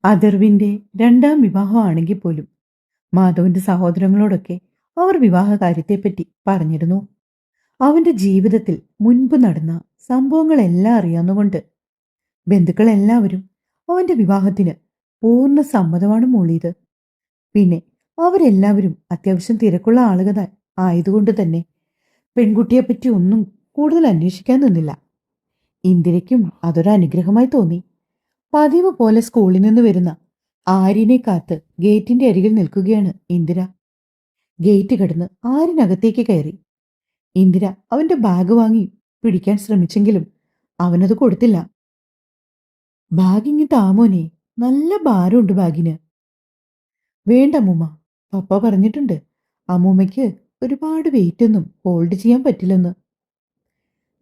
അഥർവിന്റെ രണ്ടാം വിവാഹമാണെങ്കിൽ പോലും മാധവന്റെ സഹോദരങ്ങളോടൊക്കെ അവർ വിവാഹ കാര്യത്തെപ്പറ്റി പറഞ്ഞിരുന്നു. അവന്റെ ജീവിതത്തിൽ മുൻപ് നടന്ന സംഭവങ്ങളെല്ലാം അറിയാവുന്നതുകൊണ്ട് ബന്ധുക്കളെല്ലാവരും അവന്റെ വിവാഹത്തിന് പൂർണ്ണ സമ്മതമാണ് മൂളിയത്. പിന്നെ അവരെല്ലാവരും അത്യാവശ്യം തിരക്കുള്ള ആളുകൾ ആയതുകൊണ്ട് തന്നെ പെൺകുട്ടിയെപ്പറ്റി ഒന്നും കൂടുതൽ അന്വേഷിക്കാൻ നിന്നില്ല. ഇന്ദിരയ്ക്കും അതൊരു അനുഗ്രഹമായി തോന്നി. പതിവ് പോലെ സ്കൂളിൽ നിന്ന് വരുന്ന ആര്യനെ കാത്ത് ഗേറ്റിന്റെ അരികിൽ നിൽക്കുകയാണ് ഇന്ദിര. ഗേറ്റ് കടന്ന് ആര്യനകത്തേക്ക് കയറി. ഇന്ദിര അവന്റെ ബാഗ് വാങ്ങി പിടിക്കാൻ ശ്രമിച്ചെങ്കിലും അവനത് കൊടുത്തില്ല. ബാഗിങ്ങി താമോനെ, നല്ല ഭാരമുണ്ട് ബാഗിന്. വേണ്ട അമ്മൂമ്മ, പപ്പ പറഞ്ഞിട്ടുണ്ട് അമ്മൂമ്മയ്ക്ക് ഒരുപാട് വെയിറ്റ് ഒന്നും ഹോൾഡ് ചെയ്യാൻ പറ്റില്ലെന്ന്.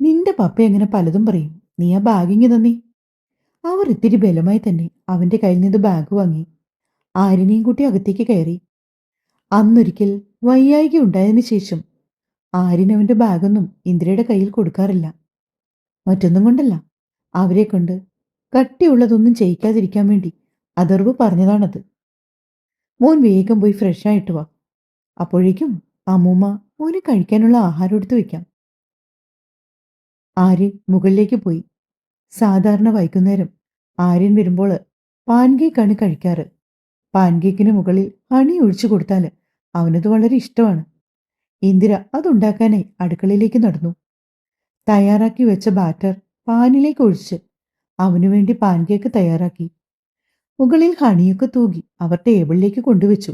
നിന്റെ പപ്പ എങ്ങനെ പലതും പറയും, നീ ആ ബാഗിങ്ങി തന്നേ. അവർ ഇത്തിരി ബലമായി തന്നെ അവന്റെ കയ്യിൽ നിന്ന് ബാഗ് വാങ്ങി ആര്യനെയും കൂട്ടി അകത്തേക്ക് കയറി. അന്നൊരിക്കൽ വയ്യായിക ഉണ്ടായതിനു ശേഷം ആര്യൻ അവന്റെ ബാഗൊന്നും ഇന്ദിരയുടെ കയ്യിൽ കൊടുക്കാറില്ല. മറ്റൊന്നും കൊണ്ടല്ല, അവരെ കൊണ്ട് കട്ടിയുള്ളതൊന്നും ചെയ്യിക്കാതിരിക്കാൻ വേണ്ടി അഥർവ് പറഞ്ഞതാണത്. മോൻ വേഗം പോയി ഫ്രഷ് ആയിട്ട് വാ, അപ്പോഴേക്കും അമ്മൂമ്മ മോന് കഴിക്കാനുള്ള ആഹാരം എടുത്തു വെക്കാം. ആര്യൻ മുകളിലേക്ക് പോയി. സാധാരണ വൈകുന്നേരം ആര്യൻ വരുമ്പോൾ പാൻകേക്കാണ് കഴിക്കാറ്. പാൻകേക്കിന് മുകളിൽ ഹണി ഒഴിച്ചു കൊടുത്താൽ അവനത് വളരെ ഇഷ്ടമാണ്. ഇന്ദിര അതുണ്ടാക്കാനായി അടുക്കളയിലേക്ക് നടന്നു. തയ്യാറാക്കി വെച്ച ബാറ്റർ പാനിലേക്ക് ഒഴിച്ച് അവനു വേണ്ടി പാൻകേക്ക് തയ്യാറാക്കി. മുകളിൽ ഹണിയൊക്കെ തൂകി അവർ ടേബിളിലേക്ക് കൊണ്ടുവച്ചു.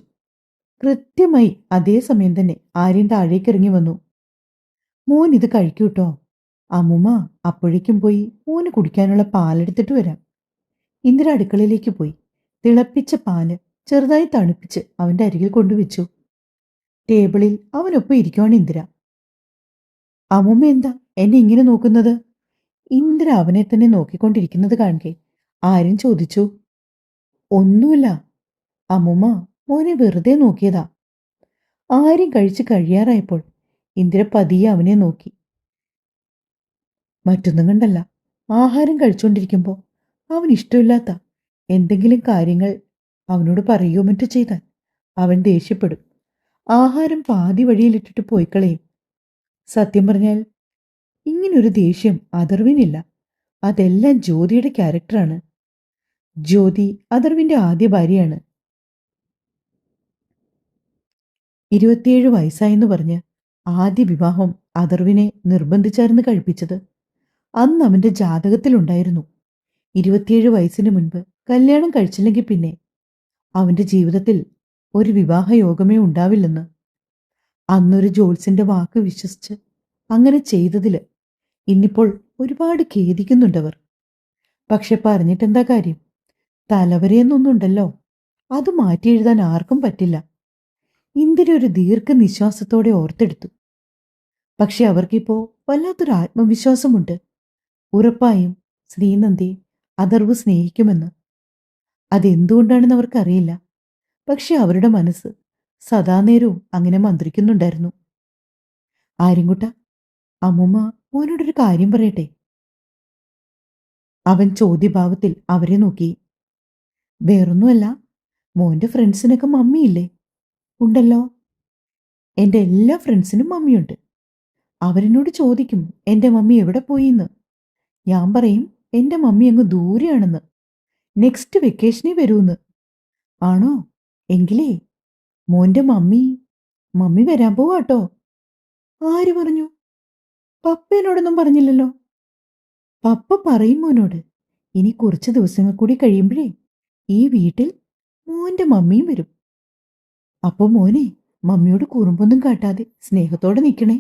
കൃത്യമായി അതേ സമയം തന്നെ ആര്യൻ താഴേക്ക് ഇറങ്ങി വന്നു. മോൻ ഇത് കഴിക്കൂട്ടോ, അമ്മുമ്മ അപ്പോഴേക്കും പോയി മോന് കുടിക്കാനുള്ള പാലെടുത്തിട്ട് വരാം. ഇന്ദിര അടുക്കളയിലേക്ക് പോയി തിളപ്പിച്ച പാല് ചെറുതായി തണുപ്പിച്ച് അവന്റെ അരികിൽ കൊണ്ടുവച്ചു. ടേബിളിൽ അവനൊപ്പം ഇരിക്കുവാണ് ഇന്ദിര. അമ്മുമ്മ എന്താ എന്നെ ഇങ്ങനെ നോക്കുന്നത്? ഇന്ദിര അവനെ തന്നെ നോക്കിക്കൊണ്ടിരിക്കുന്നത് കാണുകെ ആര്യൻ ചോദിച്ചു. ഒന്നുമില്ല അമ്മുമ്മ, മോനെ വെറുതെ നോക്കിയതാ. ആര്യൻ കഴിച്ച് കഴിയാറായപ്പോൾ ഇന്ദിര പതിയെ അവനെ നോക്കി. മറ്റൊന്നും കണ്ടല്ല, ആഹാരം കഴിച്ചുകൊണ്ടിരിക്കുമ്പോൾ അവൻ ഇഷ്ടമില്ലാത്ത എന്തെങ്കിലും കാര്യങ്ങൾ അവനോട് പറയുകയോ മറ്റോ ചെയ്താൽ അവൻ ദേഷ്യപ്പെടും. ആഹാരം പാതി വഴിയിലിട്ടിട്ട് പോയിക്കളയും. സത്യം പറഞ്ഞാൽ ഇങ്ങനൊരു ദേഷ്യം അഥർവിനില്ല. അതെല്ലാം ജ്യോതിയുടെ ക്യാരക്ടറാണ്. ജ്യോതി അഥർവിന്റെ ആദ്യ ഭാര്യയാണ്. 27 വയസ്സായെന്ന് പറഞ്ഞ് ആദ്യ വിവാഹം അഥർവിനെ നിർബന്ധിച്ചായിരുന്നു കഴിപ്പിച്ചത്. അന്ന് അവന്റെ ജാതകത്തിലുണ്ടായിരുന്നു 27 വയസ്സിന് മുൻപ് കല്യാണം കഴിച്ചില്ലെങ്കിൽ പിന്നെ അവന്റെ ജീവിതത്തിൽ ഒരു വിവാഹയോഗമേ ഉണ്ടാവില്ലെന്ന്. അന്നൊരു ജോത്സ്യന്റെ വാക്ക് വിശ്വസിച്ച് അങ്ങനെ ചെയ്തതില് ഇന്നിപ്പോൾ ഒരുപാട് ഖേദിക്കുന്നുണ്ടവർ. പക്ഷെ പറഞ്ഞിട്ടെന്താ കാര്യം? തലവരെയെന്നൊന്നുണ്ടല്ലോ, അത് മാറ്റി എഴുതാൻ ആർക്കും പറ്റില്ല. ഇന്ദിര ഒരു ദീർഘനിശ്വാസത്തോടെ ഓർത്തെടുത്തു. പക്ഷെ അവർക്കിപ്പോ വല്ലാത്തൊരു ആത്മവിശ്വാസമുണ്ട്. ഉറപ്പായും ശ്രീനന്ദിയെ അഥർവ് സ്നേഹിക്കുമെന്ന്. അതെന്തുകൊണ്ടാണെന്ന് അവർക്കറിയില്ല. പക്ഷെ അവരുടെ മനസ്സ് സദാനേരവും അങ്ങനെ മന്ത്രിക്കുന്നുണ്ടായിരുന്നു. ആര്യൻകുട്ട, അമ്മൂമ്മ മോനോടൊരു കാര്യം പറയട്ടെ? അവൻ ചോദ്യഭാവത്തിൽ അവരെ നോക്കി. വേറൊന്നുമല്ല, മോന്റെ ഫ്രണ്ട്സിനൊക്കെ മമ്മിയില്ലേ? ഉണ്ടല്ലോ. എന്റെ എല്ലാ ഫ്രണ്ട്സിനും മമ്മിയുണ്ട്. അവരെന്നോട് ചോദിക്കും എന്റെ മമ്മി എവിടെ പോയിന്ന്. ഞാൻ പറയും എന്റെ മമ്മി അങ്ങ് ദൂരെയാണെന്ന്, നെക്സ്റ്റ് വെക്കേഷനേ വരൂന്ന്. ആണോ? എങ്കിലേ മോന്റെ മമ്മി വരാൻ പോവാട്ടോ. ആര് പറഞ്ഞു? പപ്പ എന്നോടൊന്നും പറഞ്ഞില്ലല്ലോ. പപ്പ പറയും മോനോട്. ഇനി കുറച്ച് ദിവസങ്ങൾ കൂടി കഴിയുമ്പോഴേ ഈ വീട്ടിൽ മോന്റെ മമ്മിയും വരും. അപ്പൊ മോനെ മമ്മിയോട് കുറുമ്പൊന്നും കാട്ടാതെ സ്നേഹത്തോടെ നിൽക്കണേ.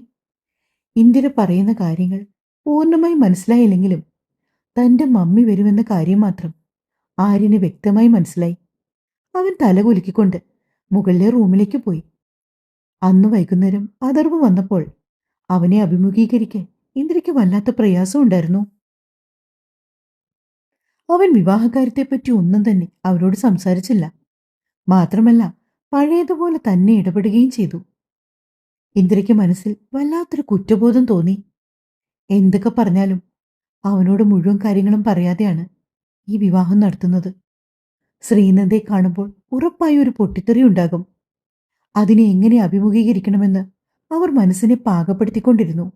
ഇന്ദിര പറയുന്ന കാര്യങ്ങൾ പൂർണ്ണമായി മനസ്സിലായില്ലെങ്കിലും തന്റെ മമ്മി വരുമെന്ന കാര്യം മാത്രം ആര്യന് വ്യക്തമായി മനസ്സിലായി. അവൻ തലകുലുക്കിക്കൊണ്ട് മുകളിലെ റൂമിലേക്ക് പോയി. അന്ന് വൈകുന്നേരം അഥർവ് വന്നപ്പോൾ അവനെ അഭിമുഖീകരിക്കാൻ ഇന്ദിരയ്ക്ക് വല്ലാത്ത പ്രയാസം ഉണ്ടായിരുന്നു. അവൻ വിവാഹകാര്യത്തെപ്പറ്റി ഒന്നും തന്നെ അവരോട് സംസാരിച്ചില്ല. മാത്രമല്ല പഴയതുപോലെ തന്നെ ഇടപെടുകയും ചെയ്തു. ഇന്ദിരയ്ക്ക് മനസ്സിൽ വല്ലാത്തൊരു കുറ്റബോധം തോന്നി. എന്തൊക്കെ പറഞ്ഞാലും അവനോട് മുഴുവൻ കാര്യങ്ങളും പറയാതെയാണ് ഈ വിവാഹം നടത്തുന്നത്. ശ്രീനന്ദയെ കാണുമ്പോൾ ഉറപ്പായി ഒരു പൊട്ടിത്തെറി ഉണ്ടാകും. അതിനെ എങ്ങനെ അഭിമുഖീകരിക്കണമെന്ന് അവർ മനസ്സിനെ പാകപ്പെടുത്തിക്കൊണ്ടിരുന്നു.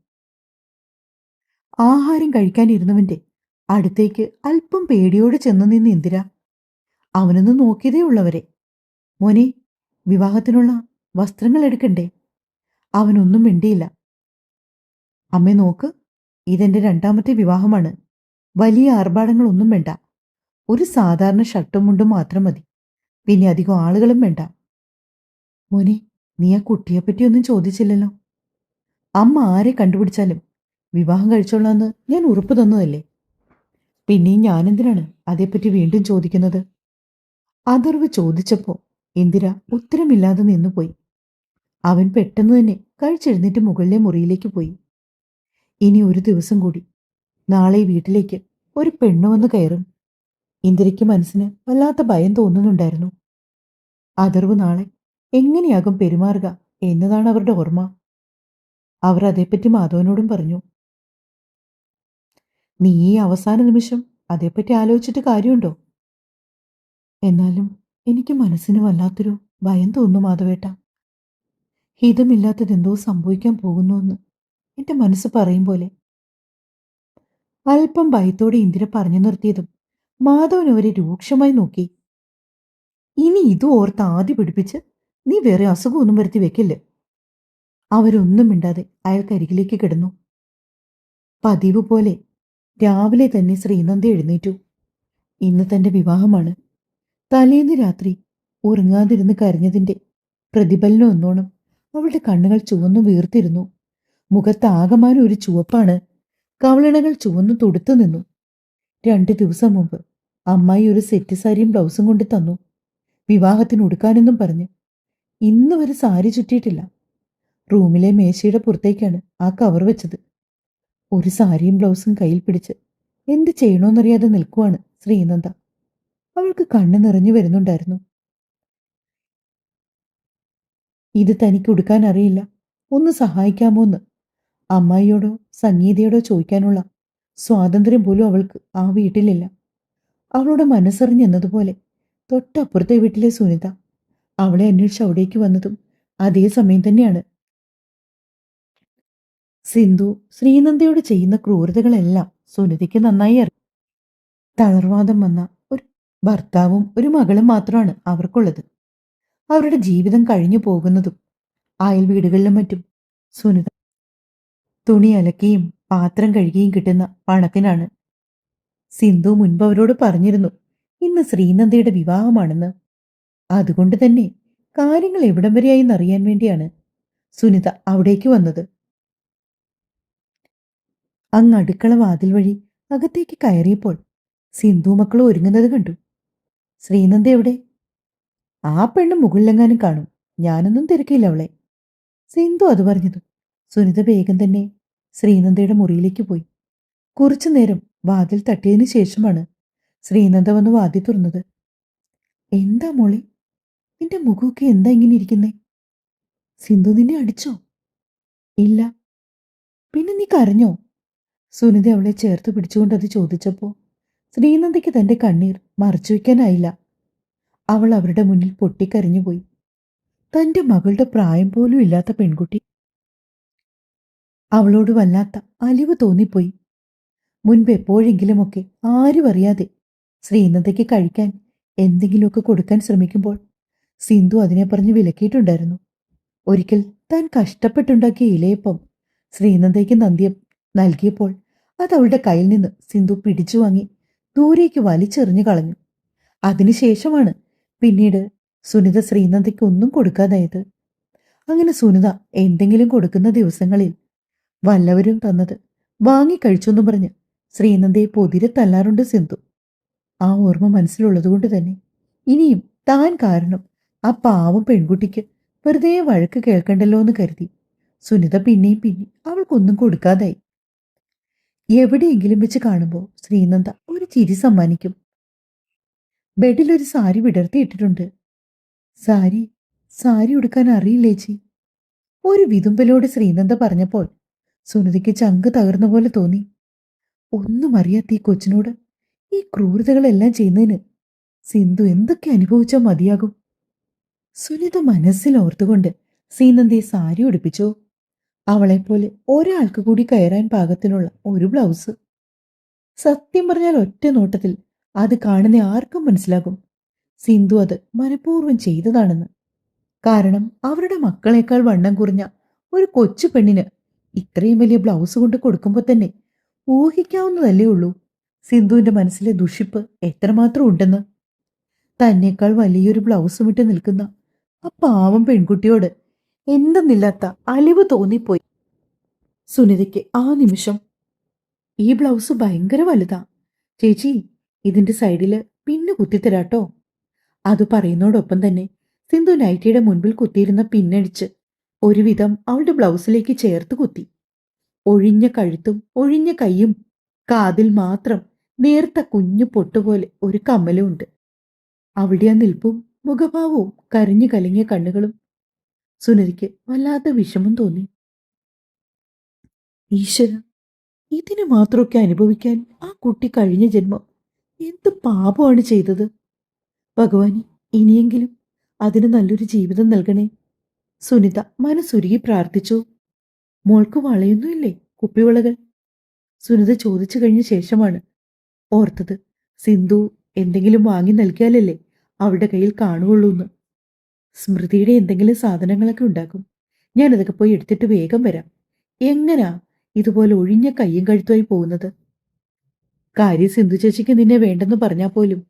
ആഹാരം കഴിക്കാനിരുന്നവന്റെ അടുത്തേക്ക് അല്പം പേടിയോടെ ചെന്നു നിന്ന് ഇന്ദിര. അവനൊന്ന് നോക്കിയതേ ഉള്ളവരെ. മോനെ, വിവാഹത്തിനുള്ള വസ്ത്രങ്ങൾ എടുക്കണ്ടേ? അവനൊന്നും മിണ്ടിയില്ല. അമ്മേ നോക്ക്, ഇതെന്റെ രണ്ടാമത്തെ വിവാഹമാണ്. വലിയ ആർഭാടങ്ങളൊന്നും വേണ്ട. ഒരു സാധാരണ ഷർട്ടും മുണ്ടും മാത്രം മതി. പിന്നെ അധികം ആളുകളും വേണ്ട. മോനെ, നീ ആ കുട്ടിയെപ്പറ്റിയൊന്നും ചോദിച്ചില്ലല്ലോ. അമ്മ ആരെ കണ്ടുപിടിച്ചാലും വിവാഹം കഴിച്ചോളാന്ന് ഞാൻ ഉറപ്പ് തന്നതല്ലേ. പിന്നെയും ഞാനെന്തിനാണ് അതേപ്പറ്റി വീണ്ടും ചോദിക്കുന്നത്? അതർവ് ചോദിച്ചപ്പോ ഇന്ദിര ഉത്തരമില്ലാതെ നിന്നുപോയി. അവൻ പെട്ടെന്ന് തന്നെ കഴിച്ചെഴുന്നേറ്റ് മുകളിലെ മുറിയിലേക്ക് പോയി. ഇനി ഒരു ദിവസം കൂടി, നാളെ വീട്ടിലേക്ക് ഒരു പെണ്ണ് വന്ന് കയറും. ഇന്ദിരയ്ക്ക് മനസ്സിന് വല്ലാത്ത ഭയം തോന്നുന്നുണ്ടായിരുന്നു. അതർവ് നാളെ എങ്ങനെയാകും പെരുമാറുക എന്നതാണ് അവരുടെ ഓർമ്മ. അവർ അതേപ്പറ്റി മാധവനോടും പറഞ്ഞു. നീ ഈ അവസാന നിമിഷം അതേപ്പറ്റി ആലോചിച്ചിട്ട് കാര്യമുണ്ടോ? എന്നാലും എനിക്ക് മനസ്സിന് വല്ലാത്തൊരു ഭയം തോന്നുന്നു മാധവേട്ട. ഹിതമില്ലാത്തതെന്തോ സംഭവിക്കാൻ പോകുന്നുവെന്ന് എന്റെ മനസ്സ് പറയും പോലെ. അല്പം ഭയത്തോടെ ഇന്ദിര പറഞ്ഞു നിർത്തിയതും മാധവൻ അവരെ രൂക്ഷമായി നോക്കി. ഇനി ഇത് ഓർത്ത് ആദ്യ പിടിപ്പിച്ച് നീ വേറെ അസുഖമൊന്നും വരുത്തി വെക്കില്ലേ. അവരൊന്നും മിണ്ടാതെ അയാൾക്കരികിലേക്ക് കിടന്നു. പതിവ് പോലെ രാവിലെ തന്നെ ശ്രീനന്ദി എഴുന്നേറ്റു. ഇന്ന് തന്റെ വിവാഹമാണ്. തലേന്ന് രാത്രി ഉറങ്ങാതിരുന്ന് കരഞ്ഞതിന്റെ പ്രതിഫലനം എന്നോണം അവളുടെ കണ്ണുകൾ ചുവന്നു വീർത്തിരുന്നു. മുഖത്താകമാനം ഒരു ചുവപ്പാണ്. കവളിണകൾ ചുവന്നു തുടുത്തു നിന്നു. 2 ദിവസം മുമ്പ് അമ്മായി ഒരു സെറ്റ് സാരിയും ബ്ലൗസും കൊണ്ട് തന്നു, വിവാഹത്തിന് ഉടുക്കാനെന്നും പറഞ്ഞ്. ഇന്ന് വരെ സാരി ചുറ്റിയിട്ടില്ല. റൂമിലെ മേശയുടെ പുറത്തേക്കാണ് ആ കവർ വെച്ചത്. ഒരു സാരിയും ബ്ലൗസും കയ്യിൽ പിടിച്ച് എന്ത് ചെയ്യണോന്നറിയാതെ നിൽക്കുവാണ് ശ്രീനന്ദ. അവൾക്ക് കണ്ണ് നിറഞ്ഞു വരുന്നുണ്ടായിരുന്നു. ഇത് തനിക്ക് ഉടുക്കാൻ അറിയില്ല, ഒന്ന് സഹായിക്കാമോന്ന് അമ്മായിയോടോ സംഗീതയോടോ ചോദിക്കാനുള്ള സ്വാതന്ത്ര്യം പോലും അവൾക്ക് ആ വീട്ടിലില്ല. അവളുടെ മനസ്സറിഞ്ഞെന്നതുപോലെ തൊട്ടപ്പുറത്തെ വീട്ടിലെ സുനിത അവളെ അന്വേഷിച്ച് അവിടേക്ക് വന്നതും അതേ സമയം തന്നെയാണ്. സിന്ധു ശ്രീനന്ദയോട് ചെയ്യുന്ന ക്രൂരതകളെല്ലാം സുനിതയ്ക്ക് നന്നായി അറിയാം. തളർവാദം വന്ന ഒരു ഭർത്താവും ഒരു മകളും മാത്രമാണ് അവർക്കുള്ളത്. അവരുടെ ജീവിതം കഴിഞ്ഞു പോകുന്നതും അയൽ വീടുകളിലും മറ്റും സുനിത തുണി അലക്കിയും പാത്രം കഴുകിയും കിട്ടുന്ന പണത്തിനാണ്. സിന്ധു മുൻപ് അവരോട് പറഞ്ഞിരുന്നു ഇന്ന് ശ്രീനന്ദയുടെ വിവാഹമാണെന്ന്. അതുകൊണ്ട് തന്നെ കാര്യങ്ങൾ എവിടം വരെയായി എന്നറിയാൻ വേണ്ടിയാണ് സുനിത അവിടേക്ക് വന്നത്. അങ്ങ് അടുക്കള വാതിൽ വഴി അകത്തേക്ക് കയറിയപ്പോൾ സിന്ധു മക്കളും ഒരുങ്ങുന്നത് കണ്ടു. ശ്രീനന്ദ എവിടെ? ആ പെണ്ണ് മുകളിലെങ്ങാനും കാണും. ഞാനൊന്നും തിരക്കില്ല അവളെ. സിന്ധു അത് പറഞ്ഞതും സുനിത വേഗം തന്നെ ശ്രീനന്ദയുടെ മുറിയിലേക്ക് പോയി. കുറച്ചു നേരം വാതിൽ തട്ടിയതിനു ശേഷമാണ് ശ്രീനന്ദ വന്ന് വാതിൽ തുറന്നത്. എന്താ മോളെ, നിന്റെ മുഖമൊക്കെ എന്താ ഇങ്ങനെ ഇരിക്കുന്നേ? സിന്ധു നിന്നെ അടിച്ചോ? ഇല്ല. പിന്നെ നീ കരഞ്ഞോ? സുനിത അവളെ ചേർത്ത് പിടിച്ചുകൊണ്ട് അത് ചോദിച്ചപ്പോ ശ്രീനന്ദയ്ക്ക് തന്റെ കണ്ണീർ മറച്ചുവെക്കാനായില്ല. അവൾ അവരുടെ മുന്നിൽ പൊട്ടിക്കരഞ്ഞുപോയി. തന്റെ മകളുടെ പ്രായം പോലും ഇല്ലാത്ത പെൺകുട്ടി. അവളോട് വല്ലാത്ത അലിവ് തോന്നിപ്പോയി. മുൻപ് എപ്പോഴെങ്കിലുമൊക്കെ ആരും അറിയാതെ ശ്രീനന്ദയ്ക്ക് കഴിക്കാൻ എന്തെങ്കിലുമൊക്കെ കൊടുക്കാൻ ശ്രമിക്കുമ്പോൾ സിന്ധു അതിനെ പറഞ്ഞ് വിലക്കിയിട്ടുണ്ടായിരുന്നു. ഒരിക്കൽ താൻ കഷ്ടപ്പെട്ടുണ്ടാക്കിയ ഇലയപ്പം ശ്രീനന്ദയ്ക്ക് നൽകിയപ്പോൾ അത് അവളുടെ കയ്യിൽ നിന്ന് സിന്ധു പിടിച്ചു വാങ്ങി ദൂരേക്ക് വലിച്ചെറിഞ്ഞു കളഞ്ഞു. അതിനുശേഷമാണ് പിന്നീട് സുനിത ശ്രീനന്ദയ്ക്ക് ഒന്നും കൊടുക്കാതായത്. അങ്ങനെ സുനിത എന്തെങ്കിലും കൊടുക്കുന്ന ദിവസങ്ങളിൽ വല്ലവരും തന്നത് വാങ്ങിക്കഴിച്ചെന്നു പറഞ്ഞ് ശ്രീനന്ദയെ പൊതിരെ തല്ലാറുണ്ട് സിന്ധു. ആ ഓർമ്മ മനസ്സിലുള്ളതുകൊണ്ട് തന്നെ ഇനിയും താൻ കാരണം ആ പാവം പെൺകുട്ടിക്ക് വെറുതെ വഴക്ക് കേൾക്കണ്ടല്ലോ എന്ന് കരുതി സുനിത പിന്നെയും അവൾക്കൊന്നും കൊടുക്കാതായി. എവിടെയെങ്കിലും വെച്ച് കാണുമ്പോൾ ശ്രീനന്ദ ഒരു ചിരി സമ്മാനിക്കും. ബെഡിലൊരു സാരി വിടർത്തിയിട്ടിട്ടുണ്ട്. സാരി സാരി ഉടുക്കാൻ അറിയില്ലേച്ചി? ഒരു വിതുമ്പലോട് ശ്രീനന്ദ പറഞ്ഞപ്പോൾ സുനിതയ്ക്ക് ചങ്ക് തകർന്ന പോലെ തോന്നി. ഒന്നും അറിയാത്ത ഈ കൊച്ചിനോട് ഈ ക്രൂരതകളെല്ലാം ചെയ്യുന്നതിന് സിന്ധു എന്തൊക്കെ അനുഭവിച്ചാൽ മതിയാകും? സുനിത മനസ്സിൽ ഓർത്തുകൊണ്ട് സീനന്ദിയെ സാരി ഉടുപ്പിച്ചു. അവളെപ്പോലെ ഒരാൾക്ക് കൂടി കയറാൻ പാകത്തിനുള്ള ഒരു ബ്ലൗസ്. സത്യം പറഞ്ഞാൽ ഒറ്റ നോട്ടത്തിൽ അത് കാണുന്ന ആർക്കും മനസ്സിലാകും സിന്ധു അത് മനഃപൂർവ്വം ചെയ്തതാണെന്ന്. കാരണം അവരുടെ മക്കളെക്കാൾ വണ്ണം കുറഞ്ഞ ഒരു കൊച്ചു പെണ്ണിന് ഇത്രയും വലിയ ബ്ലൗസ് കൊണ്ട് കൊടുക്കുമ്പോൾ തന്നെ ഊഹിക്കാവുന്നതല്ലേ ഉള്ളൂ സിന്ധുവിന്റെ മനസ്സിലെ ദുഷിപ്പ് എത്രമാത്രം ഉണ്ടെന്ന്. തന്നേക്കാൾ വലിയൊരു ബ്ലൗസും ഇട്ട് നിൽക്കുന്ന ആ പാവം പെൺകുട്ടിയോട് എന്തെന്നില്ലാത്ത അലിവ് തോന്നിപ്പോയി സുനിതയ്ക്ക് ആ നിമിഷം. ഈ ബ്ലൗസ് ഭയങ്കര വലുതാ ചേച്ചി, ഇതിന്റെ സൈഡില് പിന്ന് കുത്തിത്തരാട്ടോ. അത് പറയുന്നതോടൊപ്പം തന്നെ സിന്ധു നൈറ്റിയുടെ മുൻപിൽ കുത്തിയിരുന്ന പിന്നടിച്ച് ഒരുവിധം അവളുടെ ബ്ലൗസിലേക്ക് ചേർത്ത് കുത്തി. ഒഴിഞ്ഞ കഴുത്തും ഒഴിഞ്ഞ കൈയും കാതിൽ മാത്രം നേർത്ത കുഞ്ഞു പൊട്ടുപോലെ ഒരു കമ്മലും ഉണ്ട്. അവിടെ ആ നിൽപ്പും മുഖഭാവവും കരഞ്ഞു കലങ്ങിയ കണ്ണുകളും സുനിതയ്ക്ക് വല്ലാത്ത വിഷമം തോന്നി. ഈശ്വര, ഇതിന് മാത്രമൊക്കെ അനുഭവിക്കാൻ ആ കുട്ടി കഴിഞ്ഞ ജന്മം എന്ത് പാപമാണ് ചെയ്തത്? ഭഗവാനെ, ഇനിയെങ്കിലും അതിന് നല്ലൊരു ജീവിതം നൽകണേ. സുനിത മനസ്സുരുകി പ്രാർത്ഥിച്ചു. മോൾക്ക് വളയൊന്നുമില്ലേ, കുപ്പിവളകൾ? സുനിത ചോദിച്ചു കഴിഞ്ഞ ശേഷമാണ് ഓർത്തത് സിന്ധു എന്തെങ്കിലും വാങ്ങി നൽകിയാലല്ലേ അവളുടെ കയ്യിൽ കാണുകയുള്ളൂന്ന്. സ്മൃതിയുടെ എന്തെങ്കിലും സാധനങ്ങളൊക്കെ ഉണ്ടാക്കും. ഞാനതൊക്കെ പോയി എടുത്തിട്ട് വേഗം വരാം. എങ്ങനാ ഇതുപോലെ ഒഴിഞ്ഞ കയ്യും കഴുത്തുമായി പോകുന്നത്? കാര്യം സിന്ധു ചേച്ചിക്ക് നിന്നെ വേണ്ടെന്ന് പറഞ്ഞാൽ പോലും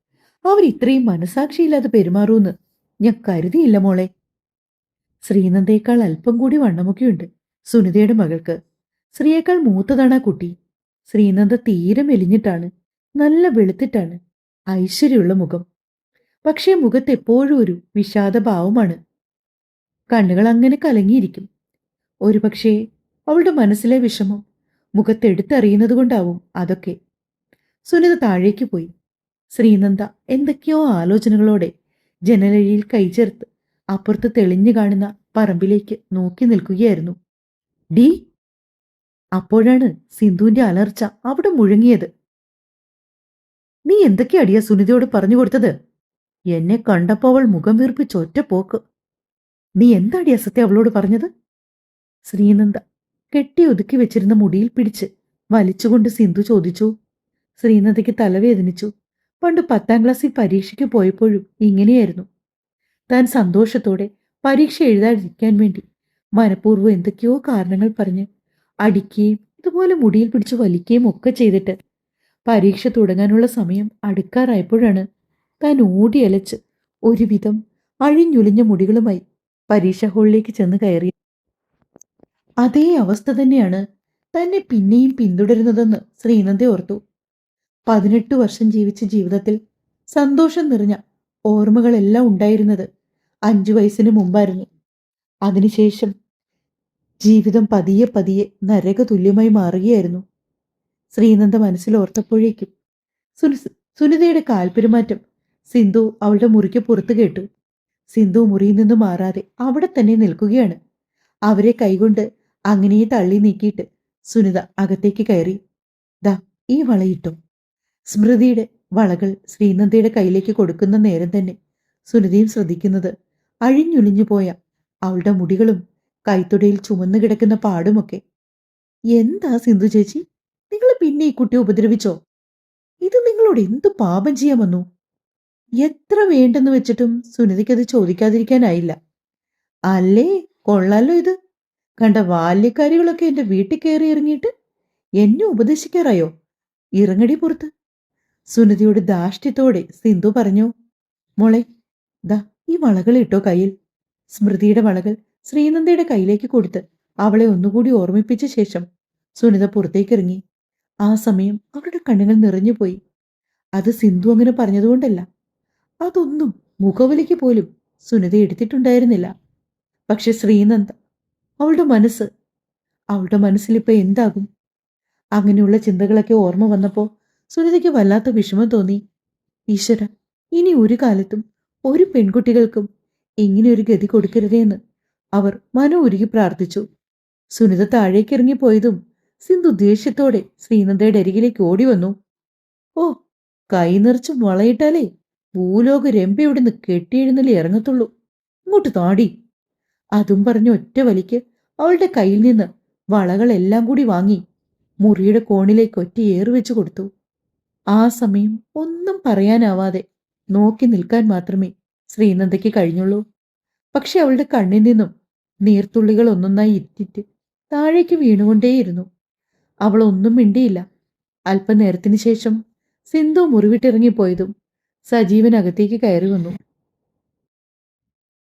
അവർ ഇത്രയും മനസാക്ഷിയില്ലാതെ പെരുമാറൂന്ന് ഞാൻ കരുതിയില്ല മോളെ. ശ്രീനന്ദയേക്കാൾ അല്പം കൂടി വണ്ണമൊക്കെയുണ്ട് സുനിതയുടെ മകൾക്ക്. ശ്രീയേക്കാൾ മൂത്തതാണ് ആ കുട്ടി. ശ്രീനന്ദ തീരെ മെലിഞ്ഞിട്ടാണ്, നല്ല വെളുത്തിട്ടാണ്, ഐശ്വര്യമുള്ള മുഖം. പക്ഷേ മുഖത്ത് എപ്പോഴും ഒരു വിഷാദഭാവമാണ്. കണ്ണുകൾ അങ്ങനെ കലങ്ങിയിരിക്കും. ഒരുപക്ഷേ അവളുടെ മനസ്സിലെ വിഷമം മുഖത്തെടുത്തറിയുന്നത് കൊണ്ടാവും അതൊക്കെ. സുനിത താഴേക്ക് പോയി. ശ്രീനന്ദ എന്തൊക്കെയോ ആലോചനകളോടെ ജനലഴിയിൽ കൈചേർത്ത് അപ്പുറത്ത് തെളിഞ്ഞു കാണുന്ന പറമ്പിലേക്ക് നോക്കി നിൽക്കുകയായിരുന്നു. ഡി! അപ്പോഴാണ് സിന്ധുവിന്റെ അലർച്ച അവിടെ മുഴങ്ങിയത്. നീ എന്തൊക്കെയടിയാ സുനിതയോട് പറഞ്ഞു കൊടുത്തത്? എന്നെ കണ്ടപ്പോ അവൾ മുഖം വീർപ്പിച്ച് ഒറ്റ പോക്ക്. നീ എന്താടിയാ സത്യം അവളോട് പറഞ്ഞത്? ശ്രീനന്ദ കെട്ടി ഒതുക്കി വെച്ചിരുന്ന മുടിയിൽ പിടിച്ച് വലിച്ചുകൊണ്ട് സിന്ധു ചോദിച്ചു. ശ്രീനന്ദയ്ക്ക് തലവേദനിച്ചു. പണ്ട് 10ാം ക്ലാസ്സിൽ പരീക്ഷയ്ക്ക് പോയപ്പോഴും ഇങ്ങനെയായിരുന്നു. താൻ സന്തോഷത്തോടെ പരീക്ഷ എഴുതാതിരിക്കാൻ വേണ്ടി മനഃപൂർവ്വം എന്തൊക്കെയോ കാരണങ്ങൾ പറഞ്ഞ് അടിക്കുകയും ഇതുപോലെ മുടിയിൽ പിടിച്ച് വലിക്കുകയും ഒക്കെ ചെയ്തിട്ട് പരീക്ഷ തുടങ്ങാനുള്ള സമയം അടുക്കാറായപ്പോഴാണ് താൻ ഓടിയലച്ച് ഒരുവിധം അഴിഞ്ഞുലിഞ്ഞ മുടികളുമായി പരീക്ഷാ ഹാളിലേക്ക് ചെന്ന് കയറി. അതേ അവസ്ഥ തന്നെയാണ് തന്നെ പിന്നെയും പിന്തുടരുന്നതെന്ന് ശ്രീനന്ദ ഓർത്തു. 18 വർഷം ജീവിച്ച ജീവിതത്തിൽ സന്തോഷം നിറഞ്ഞ ഓർമ്മകളെല്ലാം ഉണ്ടായിരുന്നത് 5 വയസ്സിന് മുമ്പായിരുന്നു. അതിനുശേഷം ജീവിതം പതിയെ പതിയെ നരകതുല്യമായി മാറുകയായിരുന്നു. ശ്രീനന്ദ മനസ്സിലോർത്തപ്പോഴേക്കും സുനിതയുടെ കാൽപെരുമാറ്റം സിന്ധു അവളുടെ മുറിക്ക് പുറത്തു കേട്ടു. സിന്ധു മുറിയിൽ നിന്ന് മാറാതെ അവിടെ തന്നെ നിൽക്കുകയാണ്. അവരെ കൈകൊണ്ട് അങ്ങനെ തള്ളി നീക്കിയിട്ട് സുനിത അകത്തേക്ക് കയറി. ദാ ഈ വളയിട്ടു. സ്മൃതിയുടെ വളകൾ ശ്രീനന്ദയുടെ കയ്യിലേക്ക് കൊടുക്കുന്ന നേരം തന്നെ സുനിതയും ശ്രദ്ധിക്കുന്നത് അഴിഞ്ഞുലിഞ്ഞു പോയ അവളുടെ മുടികളും കൈത്തൊടയിൽ ചുമന്നു കിടക്കുന്ന പാടുമൊക്കെ. എന്താ സിന്ധു ചേച്ചി, നിങ്ങൾ പിന്നെ ഈ കുട്ടിയെ ഉപദ്രവിച്ചോ? ഇത് നിങ്ങളോട് എന്തു പാപം ചെയ്യാൻ വന്നു? എത്ര വേണ്ടെന്ന് വെച്ചിട്ടും സുനിതയ്ക്കത് ചോദിക്കാതിരിക്കാനായില്ല. അല്ലേ, കൊള്ളാലോ ഇത്. കണ്ട ബാല്യക്കാരികളൊക്കെ എന്റെ വീട്ടിൽ കയറി ഇറങ്ങിയിട്ട് എന്നെ ഉപദേശിക്കാറായോ? ഇറങ്ങടി പുറത്ത്. സുനിതയോട് ധാഷ്ട്യത്തോടെ സിന്ധു പറഞ്ഞു. മോളെ, ദാ ഈ വളകൾ ഇട്ടോ കയ്യിൽ. സ്മൃതിയുടെ വളകൾ ശ്രീനന്ദയുടെ കയ്യിലേക്ക് കൊടുത്ത് അവളെ ഒന്നുകൂടി ഓർമ്മിപ്പിച്ച ശേഷം സുനിത പുറത്തേക്കിറങ്ങി. ആ സമയം അവരുടെ കണ്ണുകൾ നിറഞ്ഞുപോയി. അത് സിന്ധു അങ്ങനെ പറഞ്ഞതുകൊണ്ടല്ല. അതൊന്നും മുഖവലിക്ക് പോലും സുനിത എടുത്തിട്ടുണ്ടായിരുന്നില്ല. പക്ഷെ ശ്രീനന്ദ, അവളുടെ മനസ്സിലിപ്പോ എന്താകും? അങ്ങനെയുള്ള ചിന്തകളൊക്കെ ഓർമ്മ വന്നപ്പോൾ സുനിതയ്ക്ക് വല്ലാത്ത വിഷമം തോന്നി. ഈശ്വര, ഇനി ഒരു കാലത്തും ഒരു പെൺകുട്ടികൾക്കും ഇങ്ങനെയൊരു ഗതി കൊടുക്കരുതേ എന്ന് അവർ മനോ ഉരുകി പ്രാർത്ഥിച്ചു. സുനിത താഴേക്കിറങ്ങിപ്പോയതും സിന്ധു ദേഷ്യത്തോടെ ശ്രീനന്ദയുടെ അരികിലേക്ക് ഓടി വന്നു. ഓ, കൈ നിറച്ച് വളയിട്ടാലേ ഭൂലോക രംഭ ഇവിടുന്ന് കെട്ടിയെഴുന്നള്ളി ഇറങ്ങത്തുള്ളൂ. ഇങ്ങോട്ട് താടി. അതും പറഞ്ഞ് ഒറ്റ വലിക്ക് അവളുടെ കയ്യിൽ നിന്ന് വളകളെല്ലാം കൂടി വാങ്ങി മുറിയുടെ കോണിലേക്ക് ഒറ്റ ഏറുവെച്ചു കൊടുത്തു. ആ സമയം ഒന്നും പറയാനാവാതെ നോക്കി നിൽക്കാൻ മാത്രമേ ശ്രീനന്ദയ്ക്ക് കഴിഞ്ഞുള്ളൂ. പക്ഷെ അവളുടെ കണ്ണിൽ നിന്നും നീർത്തുള്ളികൾ ഒന്നൊന്നായി ഇറ്റിറ്റ് താഴേക്ക് വീണുകൊണ്ടേയിരുന്നു. അവൾ ഒന്നും മിണ്ടിയില്ല. അല്പനേരത്തിന് ശേഷം സിന്ധു മുറിവിട്ടിറങ്ങിപ്പോയതും സജീവൻ അകത്തേക്ക് കയറി വന്നു.